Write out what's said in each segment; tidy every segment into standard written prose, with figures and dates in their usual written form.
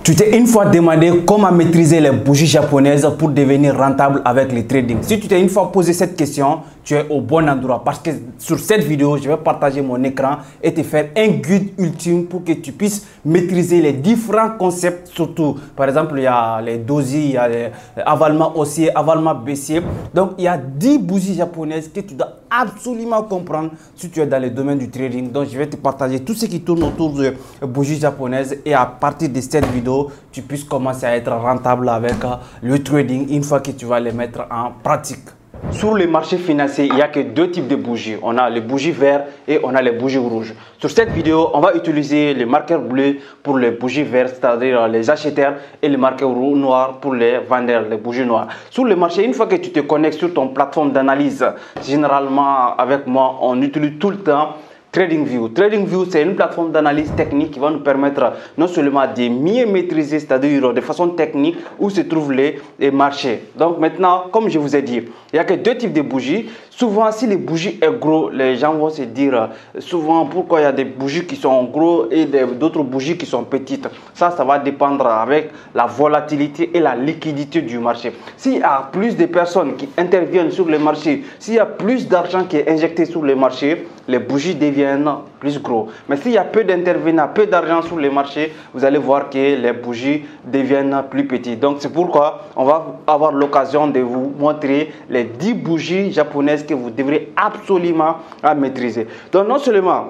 Tu t'es une fois demandé comment maîtriser les bougies japonaises pour devenir rentable avec le trading. Si tu t'es une fois posé cette question, tu es au bon endroit parce que sur cette vidéo, je vais partager mon écran et te faire un guide ultime pour que tu puisses maîtriser les différents concepts. Surtout, par exemple, il y a les doji, il y a les avalement haussier, avalement baissier. Donc, il y a 10 bougies japonaises que tu dois absolument comprendre si tu es dans le domaine du trading. Donc, je vais te partager tout ce qui tourne autour de bougies japonaises et à partir de cette vidéo, tu puisses commencer à être rentable avec le trading une fois que tu vas les mettre en pratique. Sur les marchés financiers, il n'y a que deux types de bougies. On a les bougies vertes et on a les bougies rouges. Sur cette vidéo, on va utiliser les marqueurs bleus pour les bougies vertes, c'est-à-dire les acheteurs, et les marqueurs noirs pour les vendeurs, les bougies noires. Sur le marché, une fois que tu te connectes sur ton plateforme d'analyse, généralement avec moi, on utilise tout le temps TradingView. TradingView, c'est une plateforme d'analyse technique qui va nous permettre non seulement de mieux maîtriser, c'est-à-dire de façon technique, où se trouvent les marchés. Donc maintenant, comme je vous ai dit, il n'y a que deux types de bougies. Souvent, si les bougies sont gros, les gens vont se dire souvent pourquoi il y a des bougies qui sont gros et d'autres bougies qui sont petites. Ça va dépendre avec la volatilité et la liquidité du marché. S'il y a plus de personnes qui interviennent sur le marché, s'il y a plus d'argent qui est injecté sur le marché, les bougies deviennent plus gros. Mais s'il y a peu d'intervenants, peu d'argent sur les marchés, vous allez voir que les bougies deviennent plus petites. Donc c'est pourquoi on va avoir l'occasion de vous montrer les 10 bougies japonaises que vous devrez absolument maîtriser. Donc non seulement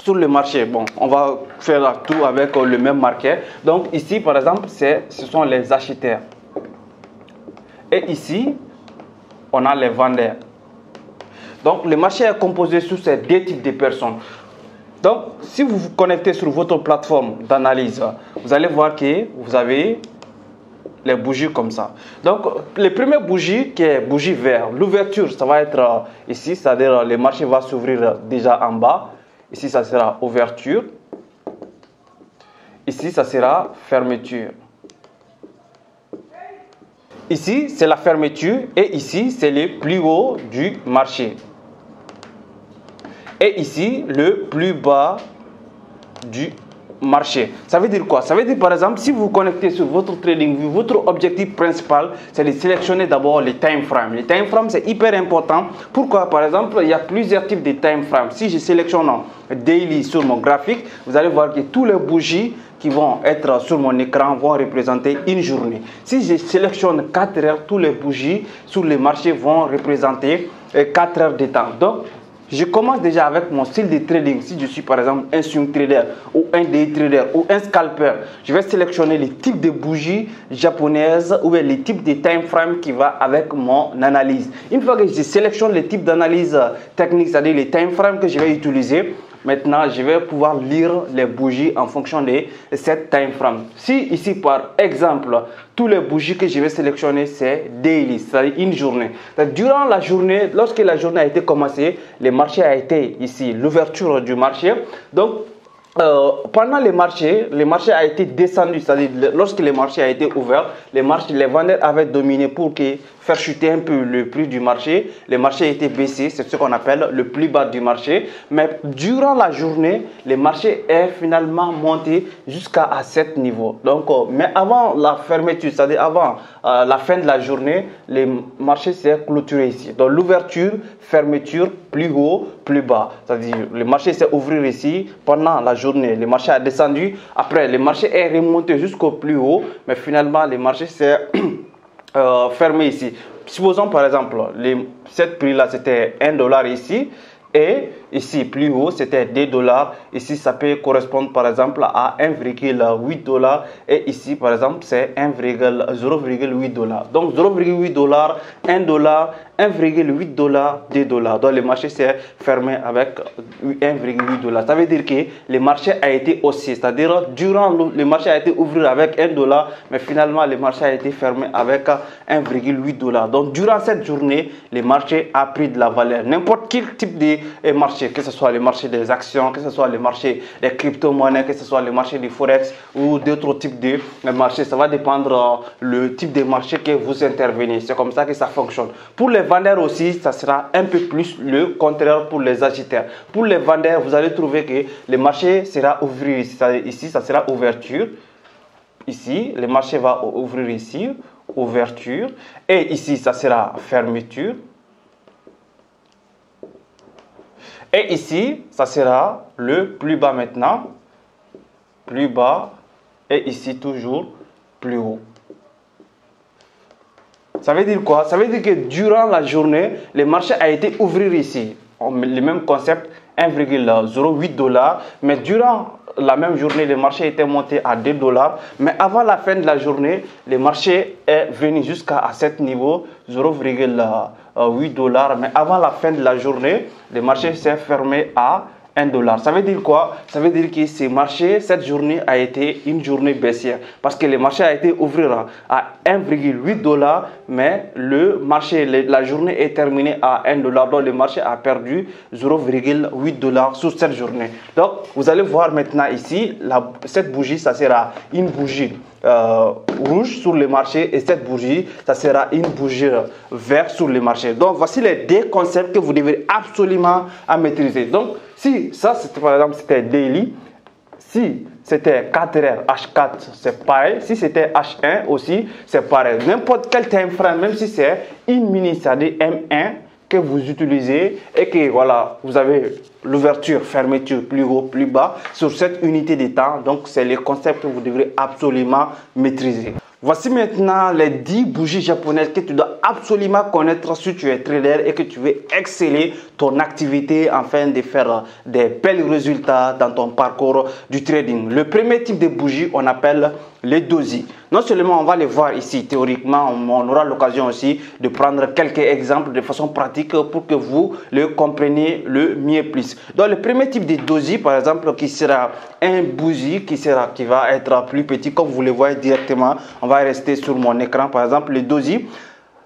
sur le marché, bon, on va faire tout avec le même marqueur. Donc ici par exemple, ce sont les acheteurs. Et ici, on a les vendeurs. Donc, le marché est composé sur ces deux types de personnes. Donc, si vous vous connectez sur votre plateforme d'analyse, vous allez voir que vous avez les bougies comme ça. Donc, les premières bougies, qui est bougie verte, l'ouverture, ça va être ici, c'est-à-dire le marché va s'ouvrir déjà en bas. Ici, ça sera ouverture. Ici, ça sera fermeture. Ici, c'est la fermeture et ici, c'est le plus haut du marché. Et ici, le plus bas du marché. Ça veut dire quoi? Ça veut dire par exemple, si vous vous connectez sur votre TradingView, votre objectif principal, c'est de sélectionner d'abord les time frames. Les time frames, c'est hyper important. Pourquoi? Par exemple, il y a plusieurs types de time frames. Si je sélectionne daily sur mon graphique, vous allez voir que tous les bougies qui vont être sur mon écran vont représenter une journée. Si je sélectionne 4 heures, tous les bougies sur les marchés vont représenter 4 heures de temps. Donc, je commence déjà avec mon style de trading. Si je suis par exemple un swing trader ou un day trader ou un scalper, je vais sélectionner les types de bougies japonaises ou les types de time frame qui va avec mon analyse. Une fois que je sélectionne les types d'analyse technique, c'est-à-dire les time frames que je vais utiliser, maintenant, je vais pouvoir lire les bougies en fonction de cette time frame. Si ici, par exemple, tous les bougies que je vais sélectionner, c'est daily, c'est-à-dire une journée. Durant la journée, lorsque la journée a été commencée, le marché a été ici, l'ouverture du marché. Donc, pendant le marché a été descendu, c'est-à-dire lorsque le marché a été ouvert, les vendeurs avaient dominé pour faire chuter un peu le prix du marché. Le marché a été baissé, c'est ce qu'on appelle le plus bas du marché. Mais durant la journée, le marché est finalement monté jusqu'à cet niveau. Donc, mais avant la fermeture, c'est-à-dire avant la fin de la journée, le marché s'est clôturé ici. Donc, l'ouverture, fermeture, plus haut, plus bas. C'est-à-dire le marché s'est ouvert ici pendant la journée. Le marché a descendu. Après, le marché est remonté jusqu'au plus haut. Mais finalement, le marché s'est fermé ici. Supposons par exemple, cette prix-là, c'était $1 ici. Et ici, plus haut, c'était $2. Ici, ça peut correspondre par exemple à $1,8. Et ici, par exemple, c'est 0,8$. Donc, $0,8, $1, $1,8, $2. Donc, le marché s'est fermé avec $1,8. Ça veut dire que le marché a été haussier. C'est-à-dire, durant le marché a été ouvert avec $1, mais finalement, le marché a été fermé avec $1,8. Donc, durant cette journée, le marché a pris de la valeur. N'importe quel type de marché, que ce soit le marché des actions, que ce soit le marché des crypto-monnaies, que ce soit le marché du forex ou d'autres types de marchés, ça va dépendre le type de marché que vous intervenez. C'est comme ça que ça fonctionne. Pour les vendeurs aussi, ça sera un peu plus le contraire pour les acheteurs. Pour les vendeurs, vous allez trouver que le marché sera ouvert ici, ça sera ouverture. ici, le marché va ouvrir ici, ouverture, et ici, ça sera fermeture. Et ici, ça sera le plus bas maintenant, plus bas, et ici toujours plus haut. Ça veut dire quoi? Ça veut dire que durant la journée, le marché a été ouvrir ici. Le même concept, 1,08 $, mais durant la même journée, le marché était monté à 2 $, mais avant la fin de la journée, le marché est venu jusqu'à cet niveau, 0,8 $, mais avant la fin de la journée, le marché s'est fermé à 1 $. Ça veut dire quoi? Ça veut dire que ce marché, cette journée a été une journée baissière parce que le marché a été ouvert à 1,8 $, mais le marché, la journée est terminée à 1 $. Donc le marché a perdu 0,8 $ sur cette journée. Donc vous allez voir maintenant ici, cette bougie, ça sera une bougie rouge sur le marché et cette bougie, ça sera une bougie verte sur le marché. Donc voici les deux concepts que vous devez absolument maîtriser. Donc si ça, par exemple, c'était daily, si c'était 4R, H4, c'est pareil. Si c'était H1 aussi, c'est pareil. N'importe quel time frame, même si c'est une minute, c'est-à-dire M1 que vous utilisez et que voilà, vous avez l'ouverture, fermeture, plus haut, plus bas sur cette unité de temps. Donc, c'est le concept que vous devrez absolument maîtriser. Voici maintenant les 10 bougies japonaises que tu dois absolument connaître si tu es trader et que tu veux exceller ton activité afin de faire des bels résultats dans ton parcours du trading. Le premier type de bougie, on appelle les doji. Non seulement on va les voir ici théoriquement, on aura l'occasion aussi de prendre quelques exemples de façon pratique pour que vous le compreniez le mieux plus. Donc le premier type de doji, par exemple, qui sera un bougie qui va être plus petit, comme vous le voyez directement. On va rester sur mon écran, par exemple, le doji.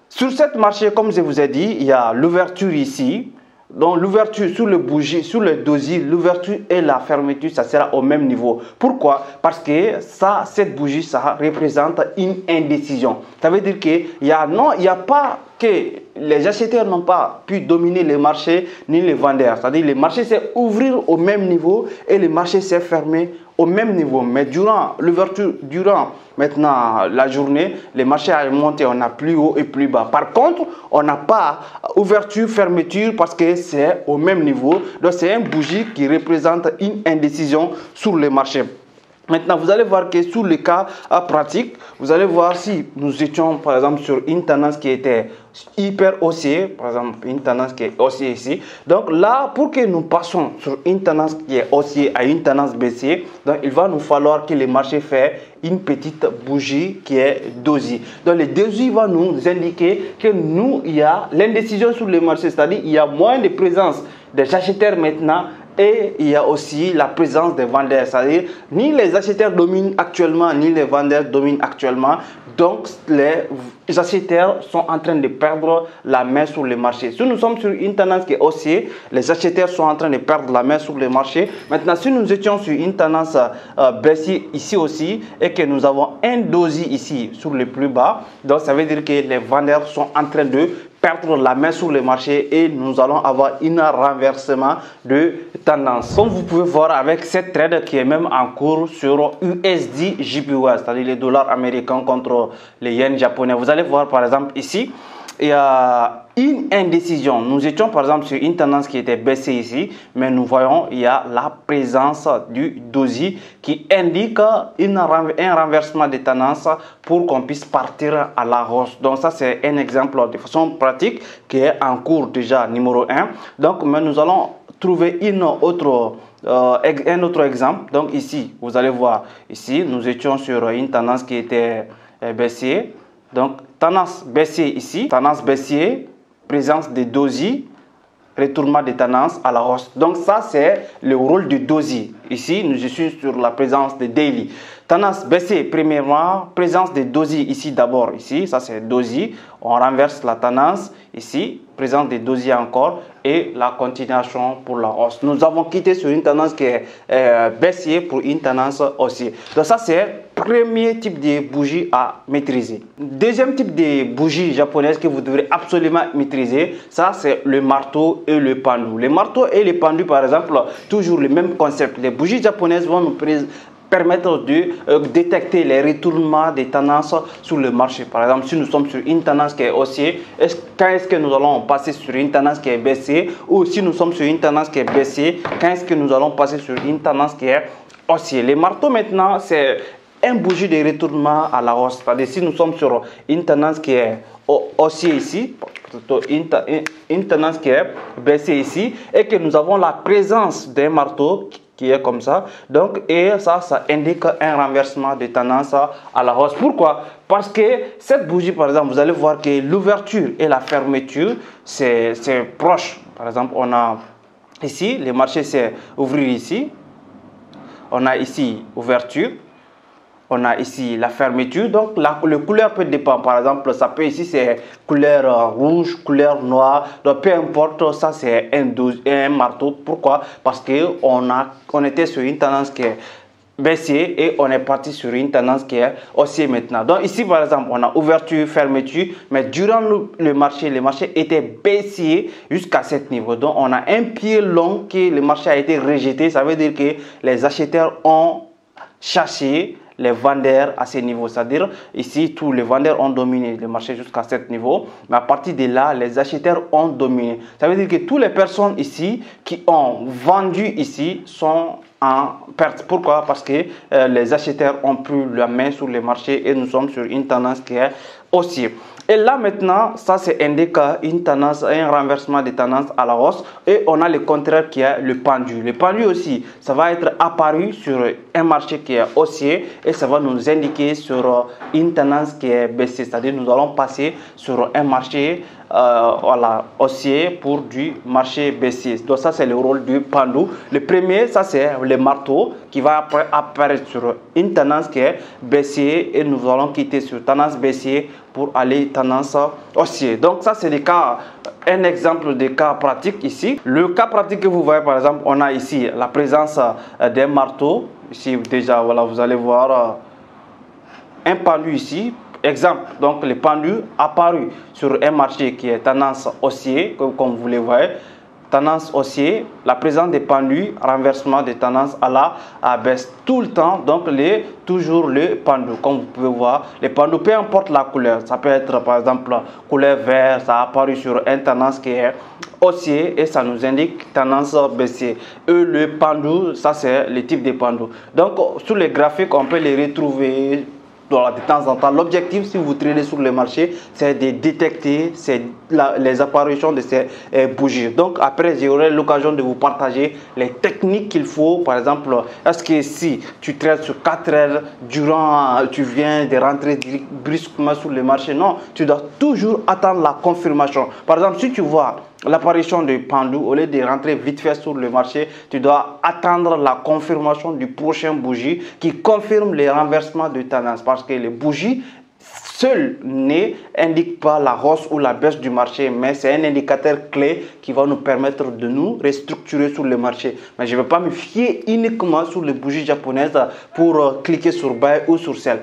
Sur cette marché, comme je vous ai dit, il y a l'ouverture ici. Donc l'ouverture sur le bougie, sur le doji, l'ouverture et la fermeture, ça sera au même niveau. Pourquoi? Parce que cette bougie, ça représente une indécision. Ça veut dire qu'il y a pas que les acheteurs n'ont pas pu dominer le marché ni les vendeurs. C'est-à-dire le marché s'est ouvert au même niveau et le marché s'est fermé au même niveau. Mais durant l'ouverture, durant maintenant la journée, le marché a monté, on a plus haut et plus bas. Par contre, on n'a pas ouverture, fermeture parce que c'est au même niveau. Donc c'est une bougie qui représente une indécision sur le marché. Maintenant, vous allez voir que sur le cas pratique, vous allez voir si nous étions par exemple sur une tendance qui était hyper haussière, par exemple une tendance qui est haussière ici. Donc là, pour que nous passions sur une tendance qui est haussière à une tendance baissière, donc il va nous falloir que le marché fait une petite bougie qui est doji. Donc le doji va nous indiquer que il y a l'indécision sur le marché, c'est-à-dire il y a moins de présence des acheteurs maintenant. Et il y a aussi la présence des vendeurs, c'est-à-dire ni les acheteurs dominent actuellement, ni les vendeurs dominent actuellement. Donc les acheteurs sont en train de perdre la main sur le marché. Si nous sommes sur une tendance qui est haussière, les acheteurs sont en train de perdre la main sur le marché. Maintenant, si nous étions sur une tendance baissière ici aussi et que nous avons un doji ici sur le plus bas, donc ça veut dire que les vendeurs sont en train de perdre la main sur le marché et nous allons avoir un renversement de tendance. Comme vous pouvez voir avec cette trade qui est même en cours sur USD JPY, c'est-à-dire les dollars américains contre les yens japonais. Vous allez voir par exemple ici, il y a une indécision. Nous étions par exemple sur une tendance qui était baissée ici, mais nous voyons il y a la présence du doji qui indique un renversement de tendance pour qu'on puisse partir à la hausse. Donc ça c'est un exemple de façon pratique qui est en cours déjà numéro 1. Donc mais nous allons trouver un autre exemple. Donc ici vous allez voir, ici nous étions sur une tendance qui était baissière. Donc tendance baissière ici, tendance baissière, présence de doji, retournement de tendance à la hausse. Donc ça c'est le rôle du doji. Ici je suis sur la présence de daily. Tendance baissière premièrement, présence de doji ici d'abord, ici ça c'est doji, on renverse la tendance ici, présence de doji encore et la continuation pour la hausse. Nous avons quitté sur une tendance qui est baissière pour une tendance haussière. Donc ça c'est le premier type de bougie à maîtriser. Deuxième type de bougie japonaise que vous devrez absolument maîtriser, ça c'est le marteau et le pendu. Le marteau et le pendu par exemple, toujours le même concept. Les bougies japonaises vont nous permettre de détecter les retournements des tendances sur le marché. Par exemple, si nous sommes sur une tendance qui est haussière, quand est-ce que nous allons passer sur une tendance qui est baissière, ou si nous sommes sur une tendance qui est baissière, quand est-ce que nous allons passer sur une tendance qui est haussière. Les marteaux maintenant, c'est un bougie de retournement à la hausse. C'est-à-dire si nous sommes sur une tendance qui est haussière ici, une tendance qui est baissière ici, et que nous avons la présence d'un marteau qui est comme ça, donc, et ça indique un renversement de tendance à la hausse. Pourquoi? Parce que cette bougie, par exemple, vous allez voir que l'ouverture et la fermeture, c'est proche. Par exemple, on a ici, le marché c'est ouvrir ici, on a ici ouverture, on a ici la fermeture, donc la couleur peut dépendre. Par exemple, ça peut ici c'est couleur rouge, couleur noire, donc peu importe, ça c'est un marteau. Pourquoi? Parce que on était sur une tendance qui est baissière et on est parti sur une tendance qui est haussière maintenant. Donc ici par exemple, on a ouverture, fermeture, mais durant le marché était baissier jusqu'à ce niveau. Donc on a un pied long que le marché a été rejeté. Ça veut dire que les acheteurs ont chassé les vendeurs à ce niveau. C'est-à-dire, ici, tous les vendeurs ont dominé le marché jusqu'à ce niveau. Mais à partir de là, les acheteurs ont dominé. Ça veut dire que toutes les personnes ici qui ont vendu ici sont en perte. Pourquoi? Parce que les acheteurs ont pris la main sur le marché et nous sommes sur une tendance qui est haussière. Et là maintenant, ça c'est indique une tendance, un renversement de tendance à la hausse. Et on a le contraire qui est le pendu. Le pendu aussi, ça va être apparu sur un marché qui est haussier et ça va nous indiquer sur une tendance qui est baissière. C'est-à-dire nous allons passer sur un marché haussier pour du marché baissier. Donc ça c'est le rôle du pendu. Le premier, ça c'est le marteau qui va apparaître sur une tendance qui est baissière et nous allons quitter sur tendance baissière pour aller tendance haussière. Donc ça c'est un exemple de cas pratique ici. Le cas pratique que vous voyez par exemple, on a ici la présence d'un marteau. Ici déjà, voilà, vous allez voir un pendu ici. Exemple, donc le pendu apparu sur un marché qui est tendance haussière, comme vous le voyez. Tendance haussière, la présence des pendus, renversement de tendance à la baisse tout le temps. Donc toujours le pendu, comme vous pouvez voir, les pendus, peu importe la couleur, ça peut être par exemple couleur vert, ça a apparu sur une tendance qui est haussier et ça nous indique tendance baissière. Et le pendu, ça c'est le type de pendu. Donc sur les graphiques, on peut les retrouver de temps en temps. L'objectif, si vous tradez sur le marché, c'est de détecter les apparitions de ces bougies. Donc après, j'aurai l'occasion de vous partager les techniques qu'il faut. Par exemple, est-ce que si tu trades sur 4 heures, tu viens de rentrer brusquement sur le marché? Non, tu dois toujours attendre la confirmation. Par exemple, si tu vois l'apparition de pendu, au lieu de rentrer vite fait sur le marché, tu dois attendre la confirmation du prochain bougie qui confirme les renversements de tendance. Parce que les bougies seules n'indiquent pas la hausse ou la baisse du marché, mais c'est un indicateur clé qui va nous permettre de nous restructurer sur le marché. Mais je ne vais pas me fier uniquement sur les bougies japonaises pour cliquer sur buy ou sur sell.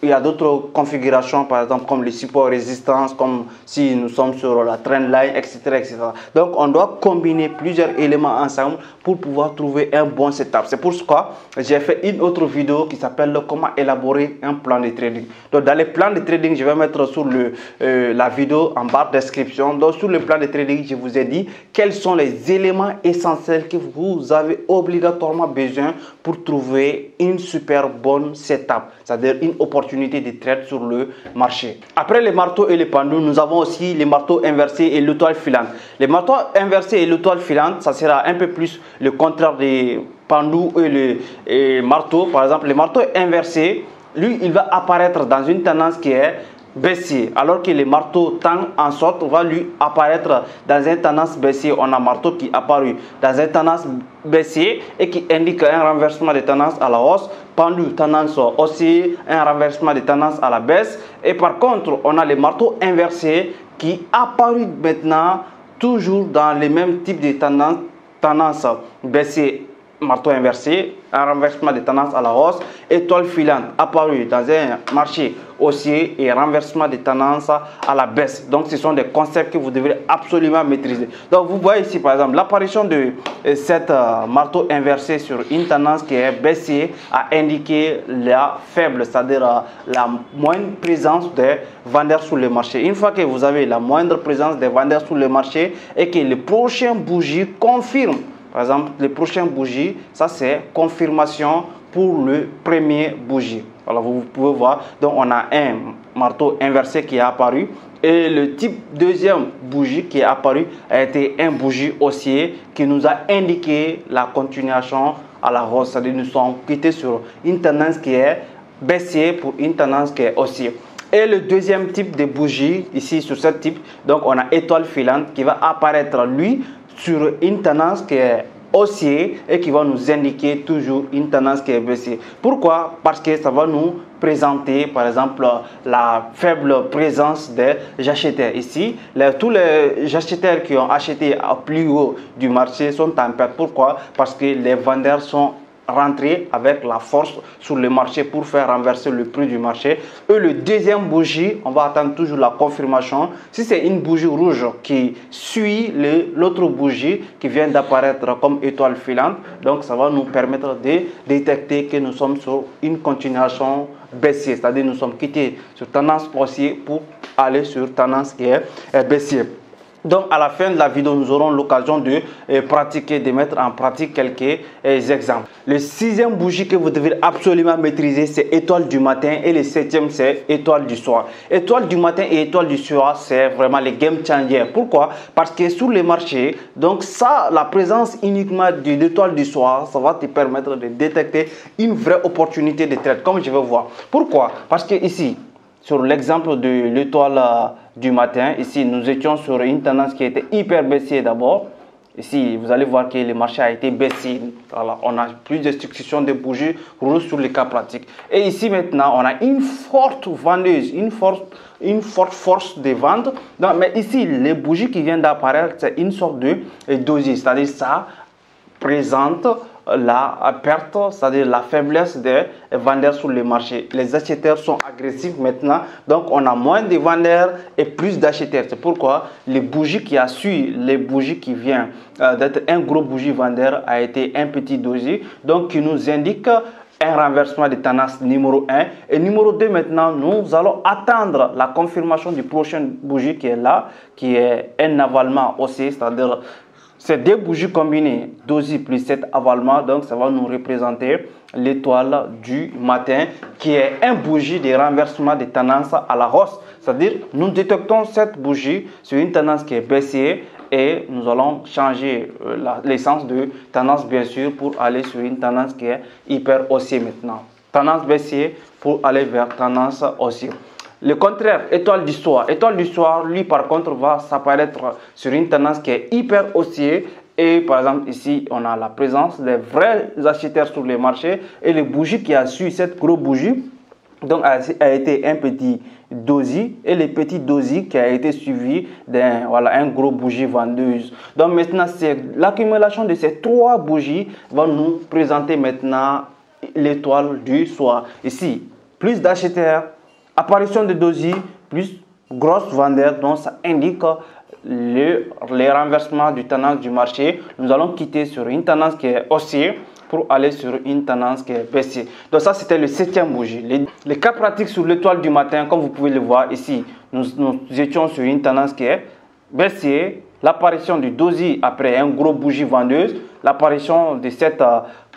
Il y a d'autres configurations, par exemple, comme les supports résistance, comme si nous sommes sur la trendline, etc., etc. Donc, on doit combiner plusieurs éléments ensemble pour pouvoir trouver un bon setup. C'est pour ça que j'ai fait une autre vidéo qui s'appelle comment élaborer un plan de trading. Donc, dans les plans de trading, je vais mettre sur la vidéo en barre de description. Donc, sur le plan de trading, je vous ai dit quels sont les éléments essentiels que vous avez obligatoirement besoin pour trouver une super bonne setup, c'est-à-dire une opportunité de trade sur le marché. Après les marteaux et les pendus, nous avons aussi les marteaux inversés et l'étoile filante. Les marteaux inversés et l'étoile filante, ça sera un peu plus le contraire des pendus et les marteaux. Par exemple, les marteaux inversés, lui, il va apparaître dans une tendance qui est baissier, alors que les marteaux tend en sorte va lui apparaître dans une tendance baissière. On a marteau qui apparu dans une tendance baissière et qui indique un renversement de tendance à la hausse, pendu tendance haussière, un renversement de tendance à la baisse. Et par contre, on a les marteaux inversés qui apparu maintenant toujours dans les mêmes types de tendance baissière marteau inversé, un renversement de tendance à la hausse, étoile filante apparue dans un marché haussier et renversement de tendance à la baisse. Donc ce sont des concepts que vous devrez absolument maîtriser. Donc vous voyez ici par exemple l'apparition de cette marteau inversé sur une tendance qui est baissière a indiqué la faible, c'est-à-dire la moindre présence des vendeurs sur le marché. Une fois que vous avez la moindre présence des vendeurs sur le marché et que les prochaines bougies confirment, par exemple, les prochaines bougies, ça c'est confirmation pour le premier bougie. Alors vous pouvez voir, donc on a un marteau inversé qui est apparu et le type deuxième bougie qui est apparu a été un bougie haussier qui nous a indiqué la continuation à la hausse. C'est-à-dire nous sommes quittés sur une tendance qui est baissière pour une tendance qui est haussière. Et le deuxième type de bougie, ici sur ce type, donc on a étoile filante qui va apparaître lui sur une tendance qui est haussière et qui va nous indiquer toujours une tendance qui est baissière. Pourquoi? Parce que ça va nous présenter par exemple la faible présence des acheteurs. Ici, tous les acheteurs qui ont acheté à plus haut du marché sont en perte. Pourquoi? Parce que les vendeurs sont rentrer avec la force sur le marché pour faire renverser le prix du marché. Et le deuxième bougie, on va attendre toujours la confirmation. Si c'est une bougie rouge qui suit l'autre bougie qui vient d'apparaître comme étoile filante, donc ça va nous permettre de détecter que nous sommes sur une continuation baissière, c'est-à-dire nous sommes quittés sur tendance haussière pour aller sur tendance qui est baissière. Donc à la fin de la vidéo, nous aurons l'occasion de pratiquer, de mettre en pratique quelques exemples. Le sixième bougie que vous devez absolument maîtriser, c'est étoile du matin et le septième, c'est étoile du soir. Étoile du matin et étoile du soir, c'est vraiment les game changers. Pourquoi? Parce que sur les marchés, donc ça, la présence uniquement de l'étoile du soir, ça va te permettre de détecter une vraie opportunité de trade, comme je vais voir. Pourquoi? Parce que ici, sur l'exemple de l'étoile du matin, ici nous étions sur une tendance qui était hyper baissière d'abord. Ici, vous allez voir que le marché a été baissier. Voilà, on a plus de succession de bougies rouges sur les cas pratiques. Et ici maintenant, on a une forte vendeuse, une forte force de vente. Donc, mais ici, les bougies qui viennent d'apparaître, c'est une sorte de dosis, c'est-à-dire ça présente la perte, c'est-à-dire la faiblesse des vendeurs sur le marché. Les acheteurs sont agressifs maintenant, donc on a moins de vendeurs et plus d'acheteurs. C'est pourquoi les bougies qui a suivi, les bougies qui viennent d'être un gros bougie vendeur a été un petit doji, donc qui nous indique un renversement de tendance numéro 1. Et numéro 2, maintenant, nous allons attendre la confirmation du prochain bougie qui est là, qui est un avalement haussier, c'est-à-dire ces deux bougies combinées, doji plus 7 avalement, donc ça va nous représenter l'étoile du matin qui est un bougie de renversement de tendance à la hausse. C'est-à-dire, nous détectons cette bougie sur une tendance qui est baissière et nous allons changer l'essence de tendance bien sûr pour aller sur une tendance qui est hyper haussière maintenant. Tendance baissière pour aller vers tendance haussière. Le contraire, étoile du soir. Étoile du soir, lui par contre, va s'apparaître sur une tendance qui est hyper haussière. Et par exemple, ici, on a la présence des vrais acheteurs sur le marché. Et le bougie qui a suivi cette grosse bougie, donc a été un petit doji. Et le petit doji qui a été suivi d'un un gros bougie vendeuse. Donc maintenant, c'est l'accumulation de ces trois bougies va nous présenter maintenant l'étoile du soir. Ici, plus d'acheteurs, apparition de doji, plus grosse vendeur, donc ça indique les renversements du tendance du marché. Nous allons quitter sur une tendance qui est haussière pour aller sur une tendance qui est baissière. Donc ça, c'était le septième bougie. Les cas pratiques sur l'étoile du matin, comme vous pouvez le voir ici, nous étions sur une tendance qui est baissière. L'apparition du doji après un gros bougie vendeuse, l'apparition de cette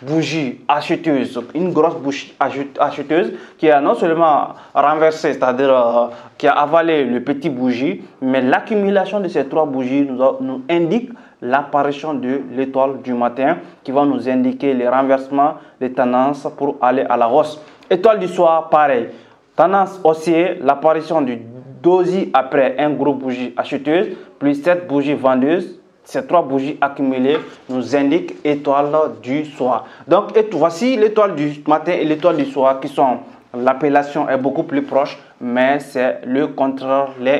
bougie acheteuse, une grosse bougie acheteuse qui a non seulement renversé, c'est-à-dire qui a avalé le petit bougie, mais l'accumulation de ces trois bougies nous indique l'apparition de l'étoile du matin qui va nous indiquer les renversements des tendances pour aller à la hausse. Étoile du soir, pareil. Tendance haussière, l'apparition du doji après un gros bougie acheteuse, plus cette bougie vendeuse, ces trois bougies accumulées nous indiquent étoile du soir. Donc voici l'étoile du matin et l'étoile du soir qui sont l'appellation est beaucoup plus proche, mais c'est le contraire, l'un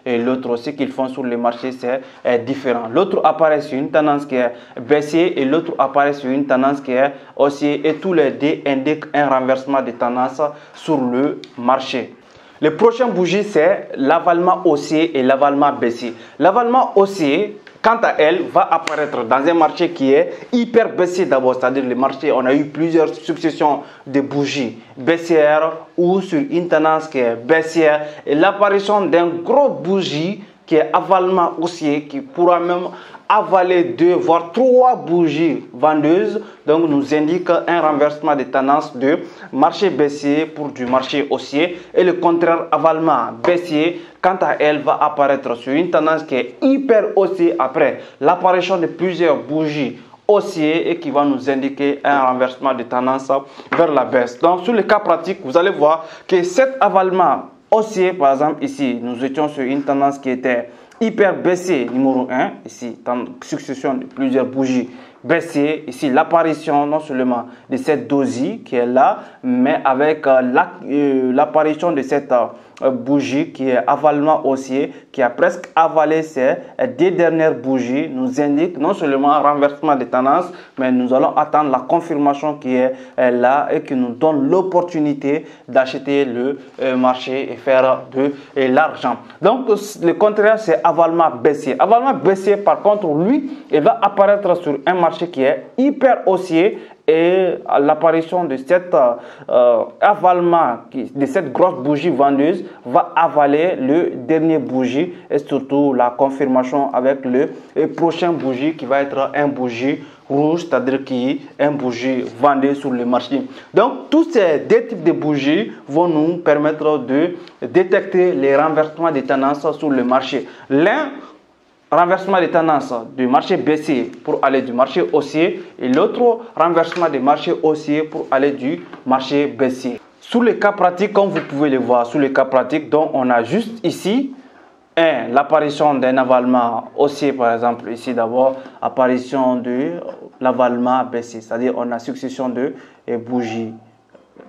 et l'autre. Ce qu'ils font sur le marché, c'est différent. L'autre apparaît sur une tendance qui est baissier et l'autre apparaît sur une tendance qui est haussier, et tous les deux indiquent un renversement de tendance sur le marché. Le prochain bougie, c'est l'avalement haussier et l'avalement baissier. L'avalement haussier, quant à elle, va apparaître dans un marché qui est hyper baissier d'abord, c'est-à-dire le marché, on a eu plusieurs successions de bougies baissières ou sur une tendance qui est baissière, et l'apparition d'un gros bougie qui est avalement haussier, qui pourra même avaler 2 voire 3 bougies vendeuses, donc nous indique un renversement de tendance de marché baissier pour du marché haussier, et le contraire, avalement baissier, quant à elle, va apparaître sur une tendance qui est hyper haussier après l'apparition de plusieurs bougies haussier, et qui va nous indiquer un renversement de tendance vers la baisse. Donc sur le cas pratique, vous allez voir que cet avalement haussier, par exemple ici, nous étions sur une tendance qui était hyper baissier numéro 1, ici, dans succession de plusieurs bougies baissier, ici l'apparition non seulement de cette dosie qui est là, mais avec l'apparition de cette bougie qui est avalement haussier, qui a presque avalé ces 2 dernières bougies, nous indique non seulement un renversement de tendance, mais nous allons attendre la confirmation qui est là et qui nous donne l'opportunité d'acheter le marché et faire de l'argent. Donc le contraire, c'est avalement baissier. Avalement baissier, par contre, lui, il va apparaître sur un marché qui est hyper haussier, et l'apparition de cet avalement, de cette grosse bougie vendeuse, va avaler le dernier bougie, et surtout la confirmation avec le prochain bougie qui va être un bougie rouge, c'est-à-dire qui est un bougie vendue sur le marché. Donc tous ces 2 types de bougies vont nous permettre de détecter les renversements de tendances sur le marché. L'un, renversement de tendance du marché baissier pour aller du marché haussier, et l'autre renversement du marché haussier pour aller du marché baissier. Sous le cas pratique, comme vous pouvez le voir, sous le cas pratique, donc on a juste ici l'apparition d'un avalement haussier, par exemple ici d'abord, apparition de l'avalement baissier, c'est-à-dire on a succession de bougies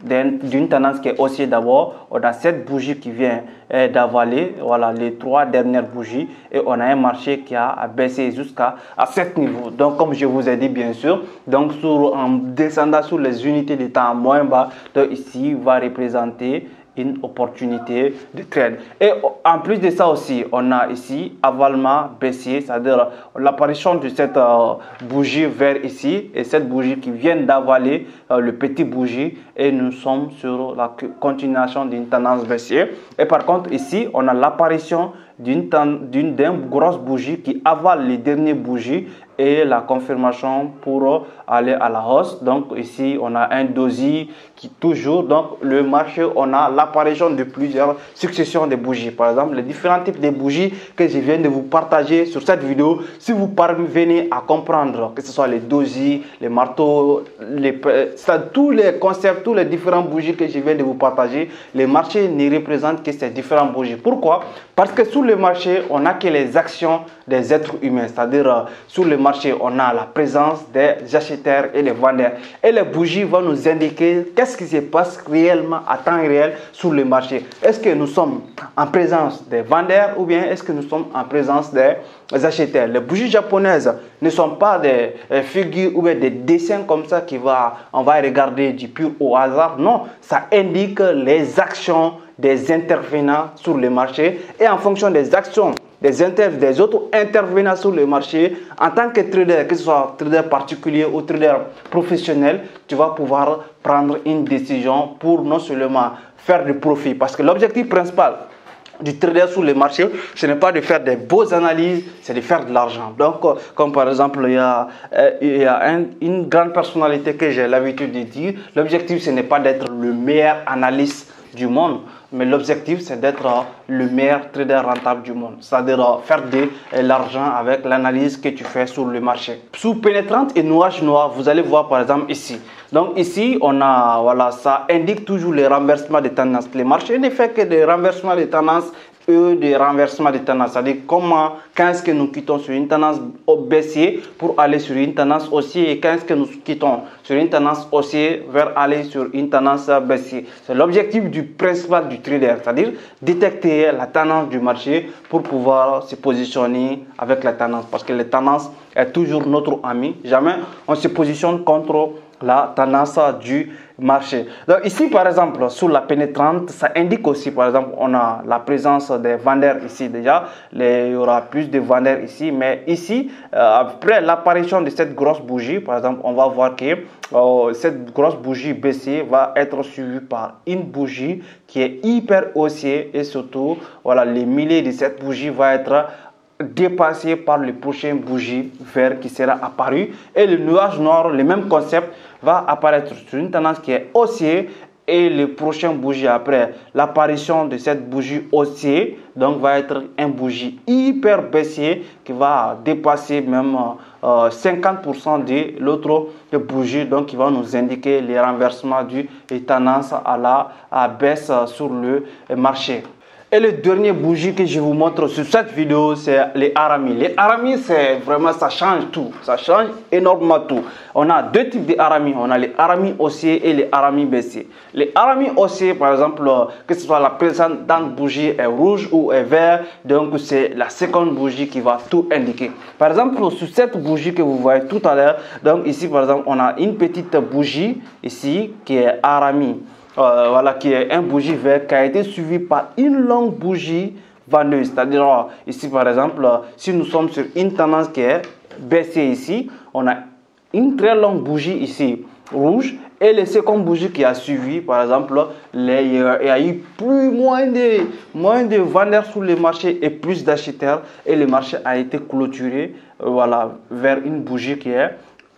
d'une tendance qui est haussier d'abord, on a cette bougie qui vient d'avaler, voilà les 3 dernières bougies, et on a un marché qui a baissé jusqu'à cet niveau. Donc comme je vous ai dit, bien sûr, donc en descendant sur les unités de temps moins bas, donc ici va représenter une opportunité de trade. Et en plus de ça aussi, on a ici avalement baissier, c'est-à-dire l'apparition de cette bougie vers ici, et cette bougie qui vient d'avaler le petit bougie, et nous sommes sur la continuation d'une tendance baissière. Et par contre ici, on a l'apparition d'une grosse bougie qui avale les dernières bougies, et la confirmation pour aller à la hausse. Donc ici on a un dossier qui toujours, donc le marché, on a l'apparition de plusieurs successions de bougies. Par exemple, les différents types de bougies que je viens de vous partager sur cette vidéo, si vous parvenez à comprendre que ce soit les dossiers, les marteaux, tous les concepts, tous les différents bougies que je viens de vous partager, les marchés ne représentent que ces différents bougies. Pourquoi? Parce que sur le marché, on n'a que les actions des êtres humains, c'est-à-dire sur le marché, on a la présence des acheteurs et des vendeurs. Et les bougies vont nous indiquer qu'est-ce qui se passe réellement à temps réel sur le marché. Est-ce que nous sommes en présence des vendeurs ou bien est-ce que nous sommes en présence des acheteurs? Les bougies japonaises ne sont pas des figures ou bien des dessins comme ça on va regarder du pur au hasard. Non, ça indique les actions des intervenants sur le marché, et en fonction des actions des autres intervenants sur le marché, en tant que trader, que ce soit trader particulier ou trader professionnel, tu vas pouvoir prendre une décision pour non seulement faire du profit, parce que l'objectif principal du trader sur le marché, ce n'est pas de faire des beaux analyses, c'est de faire de l'argent. Donc, comme par exemple, il y a une grande personnalité que j'ai l'habitude de dire, l'objectif, ce n'est pas d'être le meilleur analyste du monde, mais l'objectif, c'est d'être le meilleur trader rentable du monde. C'est-à-dire faire de l'argent avec l'analyse que tu fais sur le marché. Sous pénétrante et nuage noir, vous allez voir par exemple ici. Donc ici, on a, voilà, ça indique toujours les renversements de tendances. Les marchés ne font que des renversements de tendances de renversement de tendance, c'est-à-dire quand est-ce que nous quittons sur une tendance baissière pour aller sur une tendance haussière et quand est-ce que nous quittons sur une tendance haussière vers aller sur une tendance baissière. C'est l'objectif du principal du trader, c'est-à-dire détecter la tendance du marché pour pouvoir se positionner avec la tendance, parce que la tendance est toujours notre ami. Jamais on se positionne contre la tendance du marché. Donc ici par exemple sur la pénétrante, ça indique aussi par exemple on a la présence des vendeurs ici déjà, il y aura plus de vendeurs ici, mais ici après l'apparition de cette grosse bougie par exemple, on va voir que cette grosse bougie baissière va être suivie par une bougie qui est hyper haussière et surtout voilà, les milliers de cette bougie va être dépassé par le prochain bougie vert qui sera apparu et le nuage noir, le même concept va apparaître sur une tendance qui est haussière et le prochain bougie après l'apparition de cette bougie haussière donc va être un bougie hyper baissier qui va dépasser même 50% de l'autre bougie, donc qui va nous indiquer les renversements du tendance à la baisse sur le marché. Et le dernier bougie que je vous montre sur cette vidéo, c'est les Arami. Les Arami, c'est vraiment, ça change tout. Ça change énormément tout. On a deux types de Arami. On a les Arami haussiers et les Arami baissiers. Les Arami haussiers, par exemple, que ce soit la précédente bougie est rouge ou est vert, donc c'est la seconde bougie qui va tout indiquer. Par exemple, sur cette bougie que vous voyez tout à l'heure, donc ici, par exemple, on a une petite bougie ici qui est Arami. Voilà, qui est un bougie vert qui a été suivi par une longue bougie vendeuse. C'est-à-dire ici par exemple, si nous sommes sur une tendance qui est baissière ici, on a une très longue bougie ici rouge et le second bougie qui a suivi, par exemple, il y a eu moins de vendeurs sur le marché et plus d'acheteurs et le marché a été clôturé voilà, vers une bougie qui est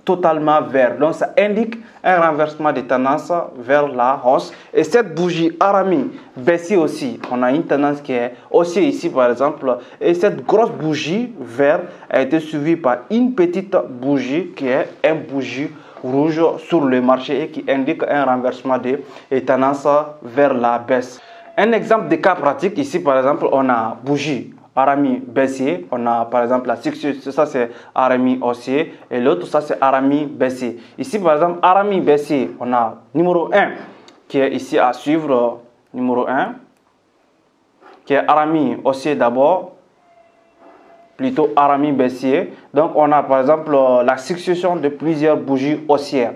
totalement vert. Donc ça indique un renversement de tendance vers la hausse. Et cette bougie Arami baissière aussi, on a une tendance qui est haussière ici par exemple. Et cette grosse bougie vert a été suivie par une petite bougie qui est un bougie rouge sur le marché et qui indique un renversement de tendance vers la baisse. Un exemple de cas pratique ici par exemple, on a bougie Arami baissier, on a par exemple la succession, ça c'est Arami haussier et l'autre ça c'est Arami baissier. Ici par exemple Arami baissier, on a numéro 1 qui est ici à suivre, numéro 1 qui est Arami haussier d'abord, plutôt Arami baissier. Donc on a par exemple la succession de plusieurs bougies haussières.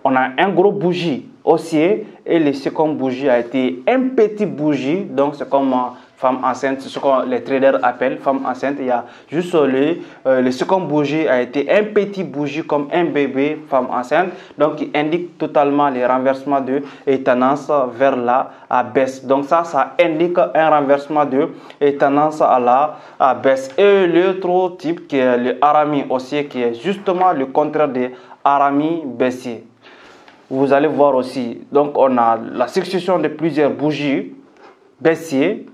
On a un gros bougie haussier et le second bougie a été un petit bougie, donc c'est comme femme enceinte, ce que les traders appellent femme enceinte. Il y a juste le second bougie a été un petit bougie comme un bébé femme enceinte, donc qui indique totalement les renversements de tendance vers la baisse. Donc ça indique un renversement de tendance à la baisse. Et l'autre type qui est le Arami haussier, qui est justement le contraire de Arami baissier. Vous allez voir aussi, donc on a la succession de plusieurs bougies baissiers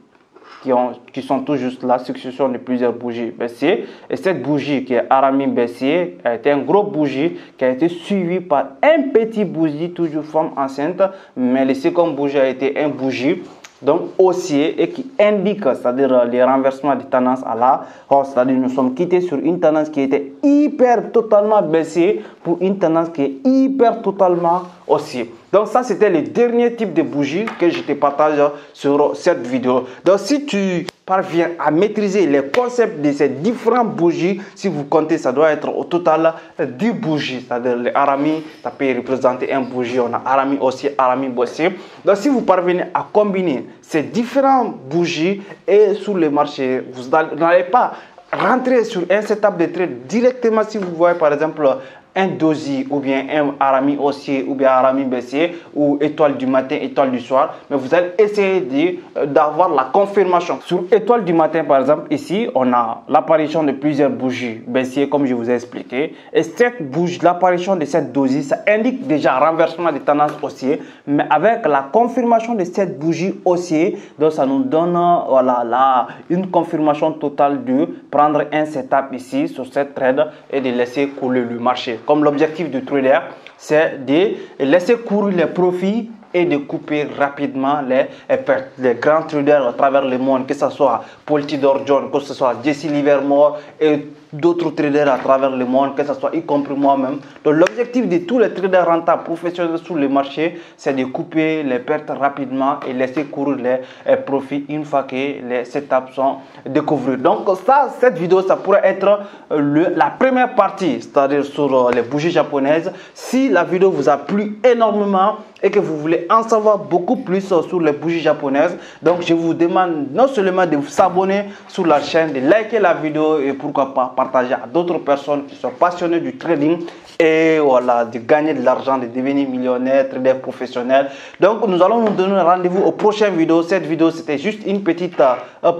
qui sont tout juste la succession de plusieurs bougies baissières. Et cette bougie qui est Arami baissier a été un gros bougie qui a été suivi par un petit bougie, toujours femme enceinte, mais le second bougie a été un bougie donc haussier et qui indique, c'est-à-dire les renversements de tendance à la hausse. C'est-à-dire nous sommes quittés sur une tendance qui était hyper totalement baissière pour une tendance qui est hyper totalement haussière. Donc ça c'était le dernier type de bougie que je te partage sur cette vidéo. Donc si tu parviens à maîtriser les concepts de ces différentes bougies, si vous comptez, ça doit être au total 10 bougies. C'est-à-dire les Arami, ça peut représenter un bougie. On a Arami aussi, Arami baissier. Donc si vous parvenez à combiner ces différentes bougies et sur le marché, vous n'allez pas rentrer sur un setup de trade directement. Si vous voyez par exemple un doji ou bien un Arami haussier ou bien Arami baissier ou étoile du matin, étoile du soir, mais vous allez essayer d'avoir la confirmation. Sur étoile du matin par exemple, ici on a l'apparition de plusieurs bougies baissiers comme je vous ai expliqué, et cette bougie, l'apparition de cette doji, ça indique déjà renversement de tendance haussier, mais avec la confirmation de cette bougie haussier, donc ça nous donne voilà, une confirmation totale de prendre un setup ici sur cette trade et de laisser couler le marché. Comme l'objectif du trader, c'est de laisser courir les profits et de couper rapidement les pertes. Les grands traders à travers le monde, que ce soit Paul Tudor Jones, que ce soit Jesse Livermore et d'autres traders à travers le monde, que ce soit y compris moi-même. Donc l'objectif de tous les traders rentables professionnels sur le marché, c'est de couper les pertes rapidement et laisser courir les profits une fois que les setups sont découverts. Donc ça, cette vidéo, ça pourrait être la première partie, c'est-à-dire sur les bougies japonaises. Si la vidéo vous a plu énormément et que vous voulez en savoir beaucoup plus sur les bougies japonaises, donc je vous demande non seulement de vous abonner sur la chaîne, de liker la vidéo et pourquoi pas partager à d'autres personnes qui sont passionnées du trading et voilà, de gagner de l'argent, de devenir millionnaire, trader professionnel. Donc nous allons nous donner rendez-vous aux prochaines vidéos. Cette vidéo, c'était juste une petite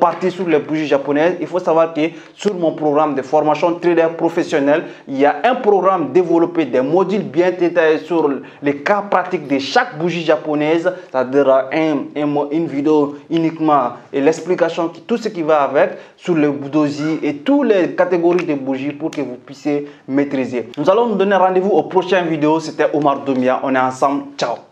partie sur les bougies japonaises. Il faut savoir que sur mon programme de formation trader professionnel, il y a un programme développé, des modules bien détaillés sur les cas pratiques de chaque bougie japonaise, c'est-à-dire une vidéo uniquement et l'explication, tout ce qui va avec sur le doji et toutes les catégories de bougies pour que vous puissiez maîtriser. Nous allons nous donner rendez-vous aux prochaines vidéos. C'était Omar Doumbia. On est ensemble. Ciao.